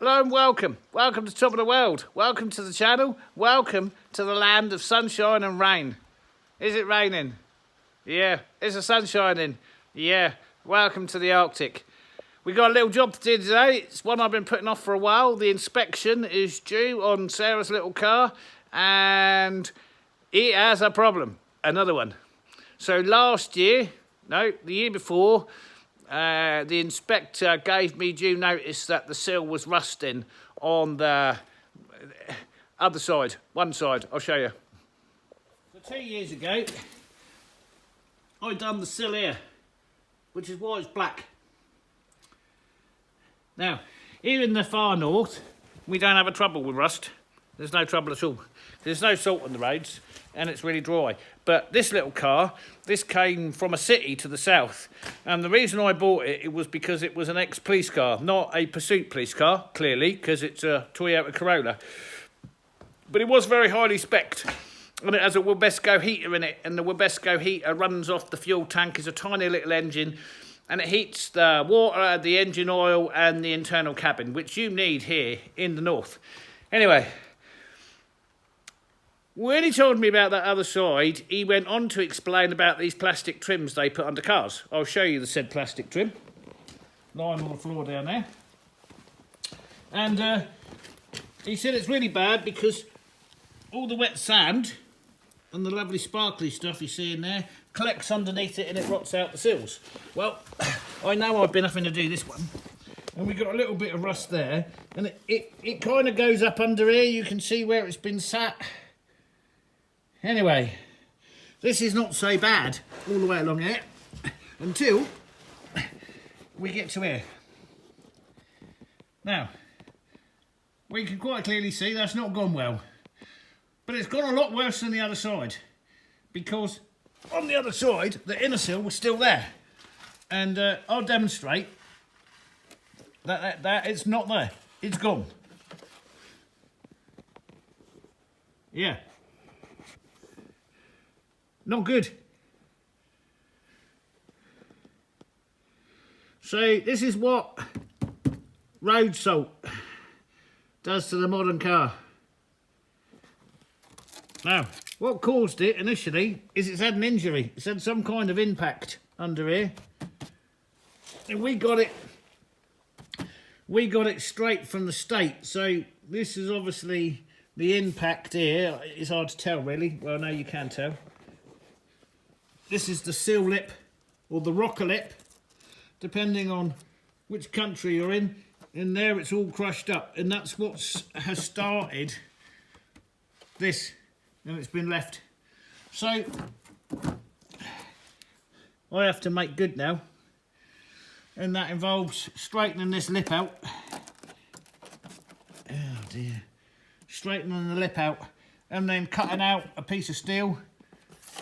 Hello and welcome. Welcome to Top of the World. Welcome to the channel. Welcome to the land of sunshine and rain. Is it raining? Yeah. Is the sun shining? Yeah. Welcome to the Arctic. We got a little job to do today. It's one I've been putting off for a while. The inspection is due on Sarah's little car and it has a problem. Another one. So the year before, the inspector gave me due notice that the sill was rusting on the other side, one side. I'll show you. So 2 years ago, I done the sill here, which is why it's black. Now, here in the far north, we don't have a trouble with rust. There's no trouble at all. There's no salt on the roads and it's really dry. But this little car, this came from a city to the south. And the reason I bought it, it was because it was an ex-police car, not a pursuit police car, clearly, because it's a Toyota Corolla. But it was very highly spec'd. And it has a Webasto heater in it. And the Webasto heater runs off the fuel tank. It's a tiny little engine. And it heats the water, the engine oil and the internal cabin, which you need here in the north. Anyway, when he told me about that other side, he went on to explain about these plastic trims they put under cars. I'll show you the said plastic trim. Lying on the floor down there. And he said it's really bad because all the wet sand and the lovely sparkly stuff you see in there collects underneath it and it rots out the sills. Well, I know I've been having to do this one. And we've got a little bit of rust there. And it kind of goes up under here. You can see where it's been sat. Anyway, this is not so bad all the way along here until we get to here. Now, we can quite clearly see that's not gone well. But it's gone a lot worse than the other side. Because on the other side, the inner sill was still there. And I'll demonstrate that it's not there. It's gone. Yeah. Not good. So this is what road salt does to the modern car. Now, what caused it initially is it's had an injury. It's had some kind of impact under here. And we got it straight from the state. So this is obviously the impact here. It's hard to tell really. Well, no, you can tell. This is the sill lip or the rocker lip, depending on which country you're in. In there it's all crushed up and that's what has started this and it's been left. So I have to make good now and that involves straightening this lip out. Oh dear. Straightening the lip out and then cutting out a piece of steel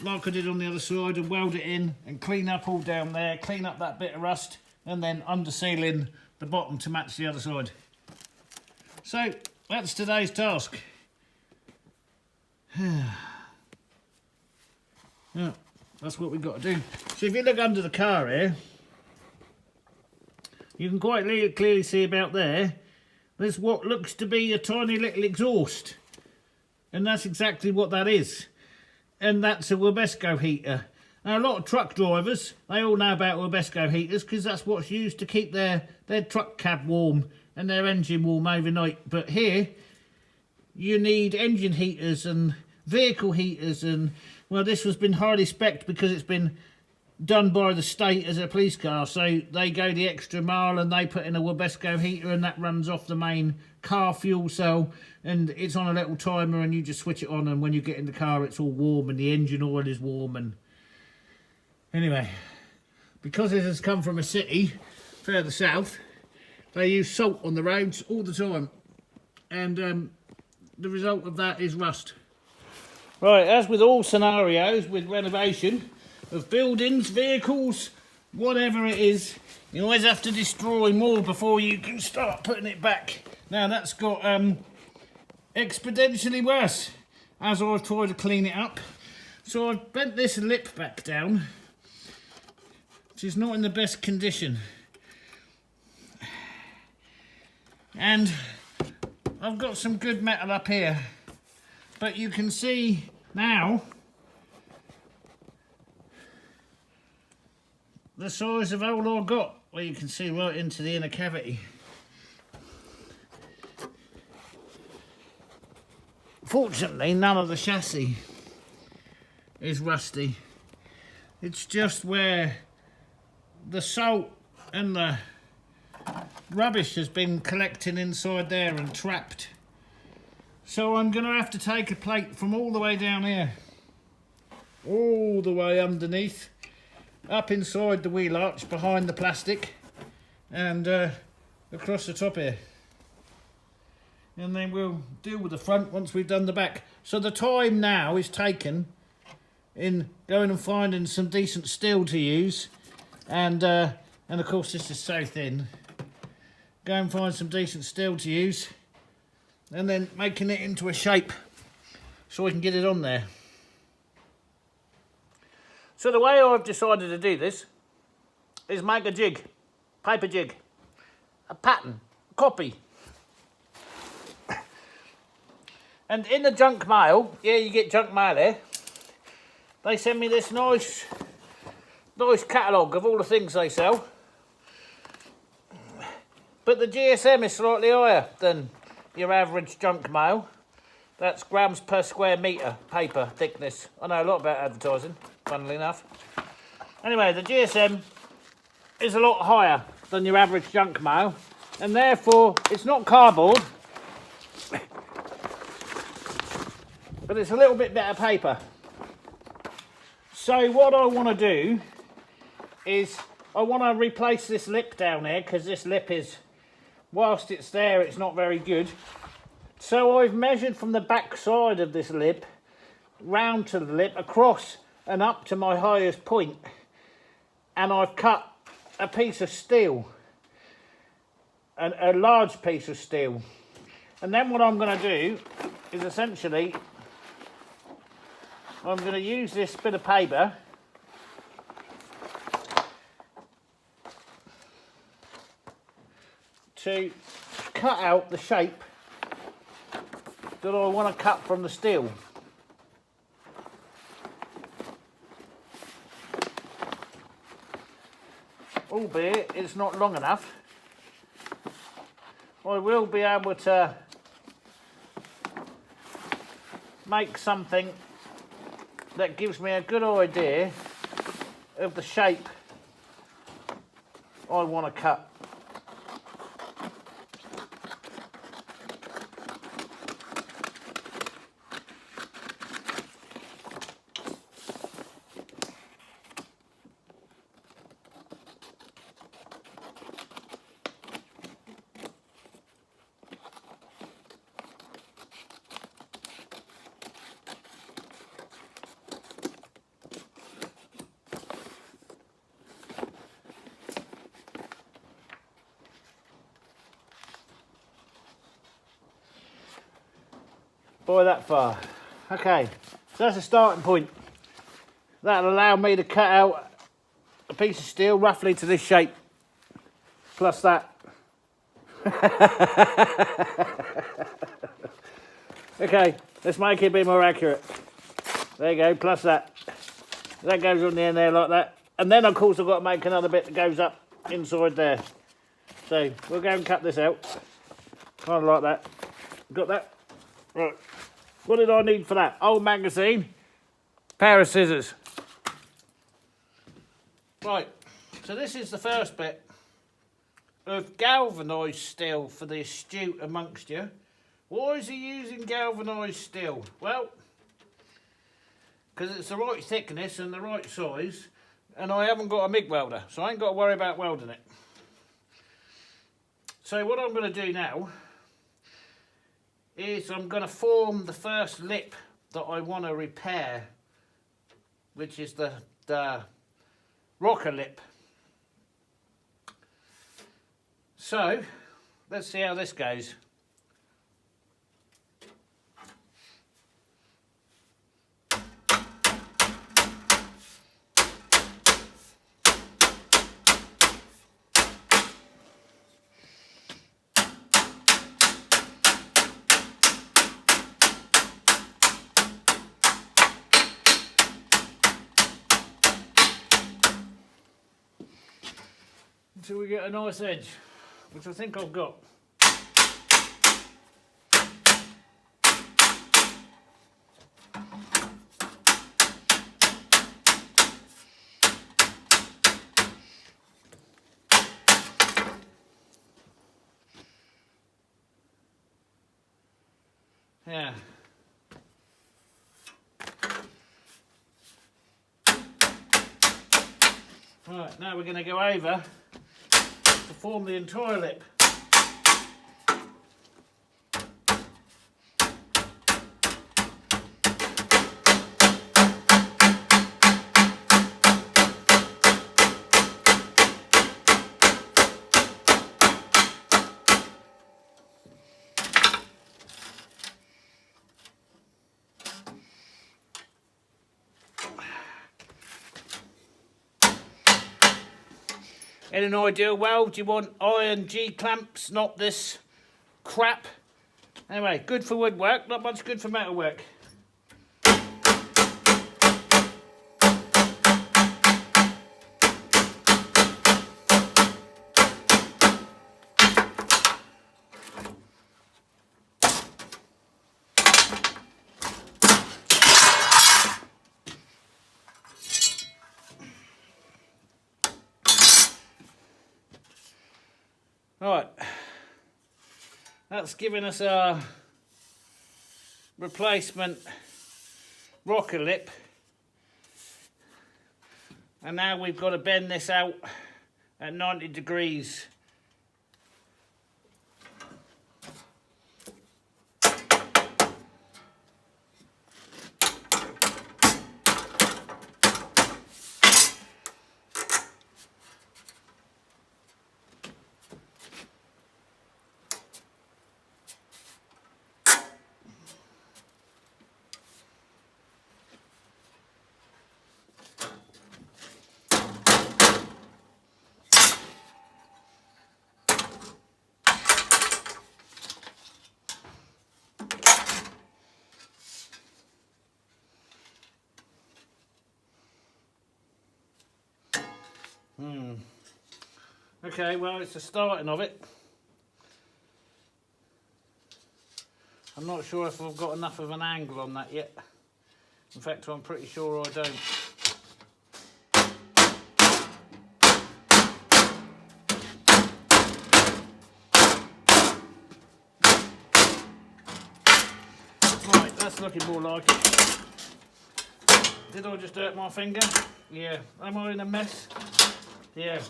like I did on the other side and weld it in and clean up all down there, clean up that bit of rust and then undersealing the bottom to match the other side. So that's today's task. Yeah, that's what we've got to do. So if you look under the car here, you can quite clearly see about there's what looks to be a tiny little exhaust. And that's exactly what that is. And that's a Webasto heater. Now a lot of truck drivers, they all know about Webasto heaters because that's what's used to keep their truck cab warm and their engine warm overnight. But here, you need engine heaters and vehicle heaters and, well, this has been highly spec'd because it's been done by the state as a police car. So they go the extra mile and they put in a Webasto heater and that runs off the main car fuel cell and it's on a little timer and you just switch it on and when you get in the car it's all warm and the engine oil is warm. And anyway, because this has come from a city further south, they use salt on the roads all the time and the result of that is rust. Right, as with all scenarios with renovation of buildings, vehicles, whatever it is, you always have to destroy more before you can start putting it back. Now that's got exponentially worse as I've tried to clean it up. So I've bent this lip back down, which is not in the best condition. And I've got some good metal up here, but you can see now the size of hole I've got, where you can see right into the inner cavity. Fortunately, none of the chassis is rusty. It's just where the salt and the rubbish has been collecting inside there and trapped. So I'm going to have to take a plate from all the way down here, all the way underneath, up inside the wheel arch behind the plastic, and across the top here. And then we'll deal with the front once we've done the back. So the time now is taken in going and finding some decent steel to use, and of course this is so thin. Go and find some decent steel to use, and then making it into a shape so we can get it on there. So the way I've decided to do this is make a jig, paper jig, a pattern, a copy. And in the junk mail, yeah, you get junk mail here, they send me this nice catalogue of all the things they sell. But the GSM is slightly higher than your average junk mail. That's grams per square metre paper thickness. I know a lot about advertising, funnily enough. Anyway, the GSM is a lot higher than your average junk mail, and therefore it's not cardboard, but it's a little bit better paper. So what I want to do is I want to replace this lip down here, because this lip is, whilst it's there, it's not very good. So I've measured from the back side of this lip round to the lip, across and up to my highest point, and I've cut a piece of steel, a large piece of steel. And then what I'm going to do is essentially I'm going to use this bit of paper to cut out the shape that I want to cut from the steel. Albeit it's not long enough, I will be able to make something that gives me a good idea of the shape I want to cut. By that far. Okay, so that's a starting point. That'll allow me to cut out a piece of steel roughly to this shape, plus that. Okay, let's make it a bit more accurate. There you go, plus that. That goes on the end there like that. And then of course I've got to make another bit that goes up inside there. So we'll go and cut this out, kind of like that. Got that? Right. What did I need for that? Old magazine, pair of scissors. Right, so this is the first bit of galvanised steel for the astute amongst you. Why is he using galvanised steel? Well, because it's the right thickness and the right size, and I haven't got a MIG welder, so I ain't got to worry about welding it. So what I'm going to do now is I'm going to form the first lip that I want to repair, which is the rocker lip. So let's see how this goes. so we get a nice edge, which I think I've got. Yeah. Right, now we're going to go over to form the entire lip. In an ideal world, you want iron G-clamps, not this crap. Anyway, good for woodwork, not much good for metalwork. Right, that's giving us our replacement rocker lip, and now we've got to bend this out at 90 degrees. Okay, well, it's the starting of it. I'm not sure if I've got enough of an angle on that yet. In fact, I'm pretty sure I don't. Right, that's looking more like it. Did I just hurt my finger? Yeah. Am I in a mess? Yeah.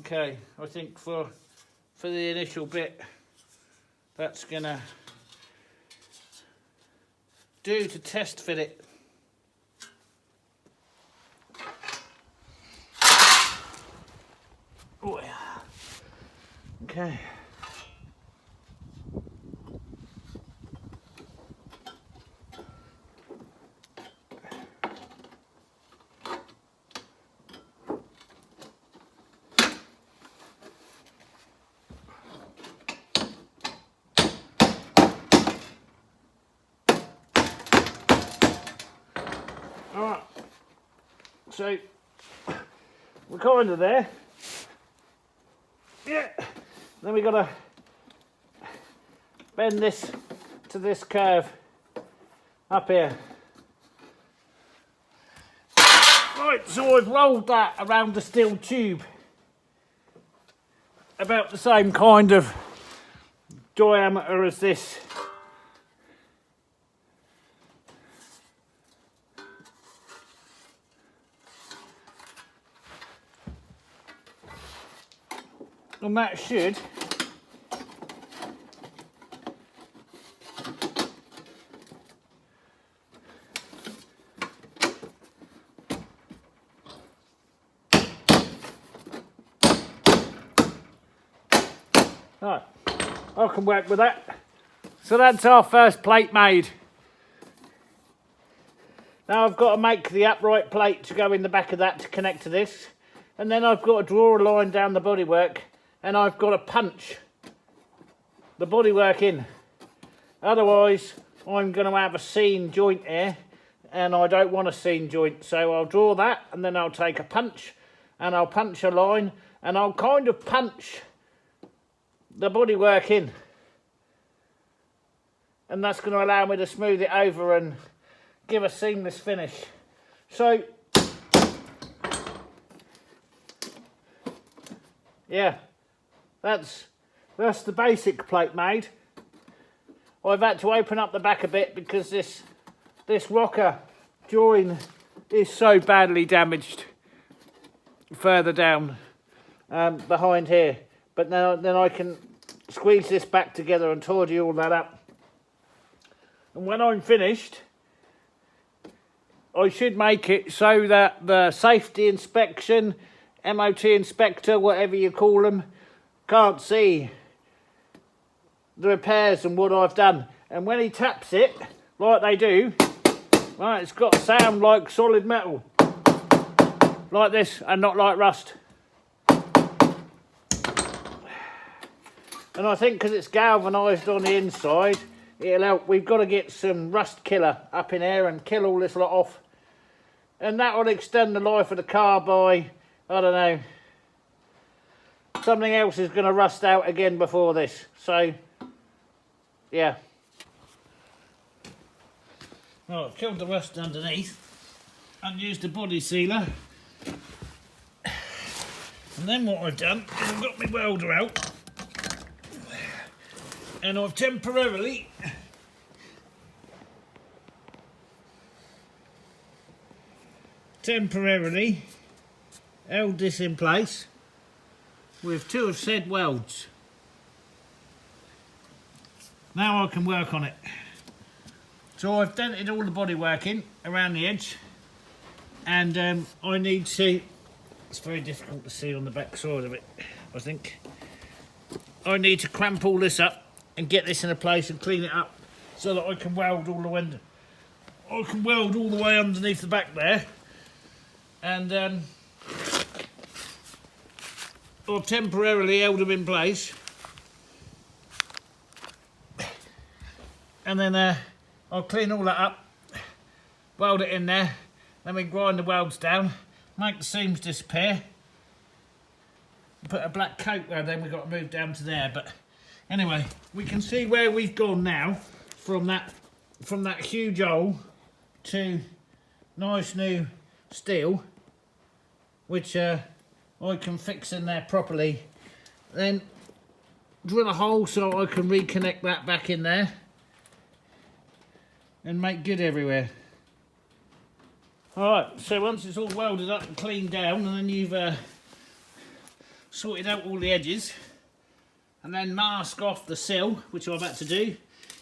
Okay, I think for the initial bit, that's gonna do to test fit it. Oh yeah. Okay. Alright, so we're kind of there. Yeah, then we got to bend this to this curve up here. Right, so I've rolled that around the steel tube, about the same kind of diameter as this. And that should right, I can work with that. So that's our first plate made. Now I've got to make the upright plate to go in the back of that to connect to this, and then I've got to draw a line down the bodywork, and I've got to punch the bodywork in. Otherwise I'm going to have a seam joint here, and I don't want a seam joint, so I'll draw that, and then I'll take a punch and I'll punch a line, and I'll kind of punch the bodywork in, and that's going to allow me to smooth it over and give a seamless finish. So yeah, that's the basic plate made. I've had to open up the back a bit because this rocker join is so badly damaged further down behind here. But now then I can squeeze this back together and tidy all that up. And when I'm finished, I should make it so that the safety inspection, MOT inspector, whatever you call them, can't see the repairs and what I've done. And when he taps it, like they do, right, it's got to sound like solid metal, like this, and not like rust. And I think because it's galvanised on the inside, it'll help. We've got to get some rust killer up in here and kill all this lot off, and that will extend the life of the car by, I don't know, something else is going to rust out again before this. So yeah. Well, I've killed the rust underneath and used a body sealer. And then what I've done is I've got my welder out, and I've temporarily held this in place with 2 of said welds. Now I can work on it. So I've dented all the bodywork in around the edge, and I need to, it's very difficult to see on the back side of it, I think. I need to clamp all this up and get this in a place and clean it up so that I can weld all the way, underneath the back there. And I've temporarily held them in place. And then I'll clean all that up, weld it in there, then we grind the welds down, make the seams disappear, put a black coat where then we've got to move down to there. But anyway, we can see where we've gone now from that huge hole to nice new steel, which I can fix in there properly, then drill a hole so I can reconnect that back in there and make good everywhere. Alright, so once it's all welded up and cleaned down, and then you've sorted out all the edges, and then mask off the sill, which I'm about to do.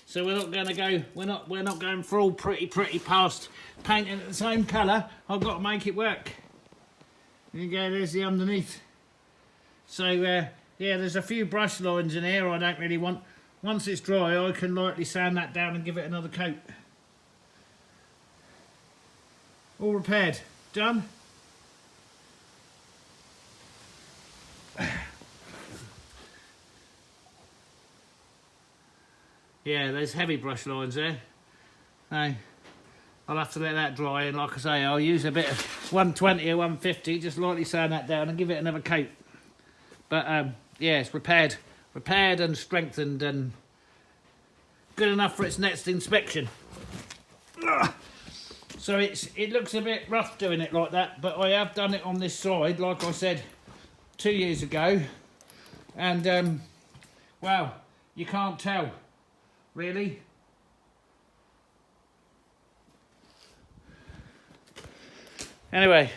So we're not going to go, we're not going for all pretty past painting at the same colour. I've got to make it work. There you go, there's the underneath. So yeah, there's a few brush lines in here I don't really want. Once it's dry, I can lightly sand that down and give it another coat. All repaired, done. Yeah, there's heavy brush lines there. Hey, I'll have to let that dry, and like I say, I'll use a bit of 120 or 150, just lightly sand that down and give it another coat. But yeah, it's repaired and strengthened and good enough for its next inspection. So it looks a bit rough doing it like that, but I have done it on this side, like I said, 2 years ago, and wow, you can't tell, really. Anyway,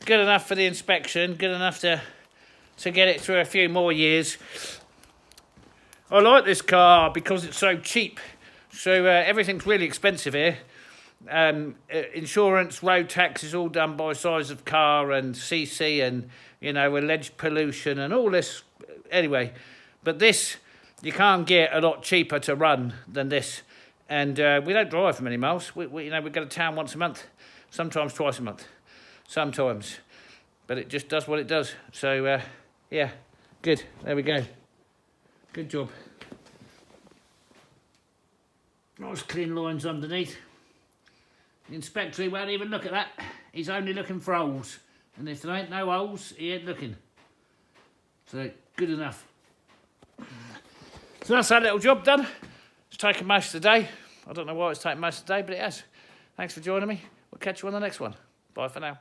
good enough for the inspection, good enough to get it through a few more years. I like this car because it's so cheap. So everything's really expensive here. Insurance, road tax is all done by size of car and CC and, you know, alleged pollution and all this. Anyway, but this, you can't get a lot cheaper to run than this. And we don't drive many miles. We go to town once a month, sometimes twice a month, sometimes. But it just does what it does. So, yeah, good. There we go. Good job. Nice clean lines underneath. The inspector, he won't even look at that. He's only looking for holes. And if there ain't no holes, he ain't looking. So, good enough. So that's our little job done. It's taken most of the day. I don't know why it's taken most of the day, but it has. Thanks for joining me. We'll catch you on the next one. Bye for now.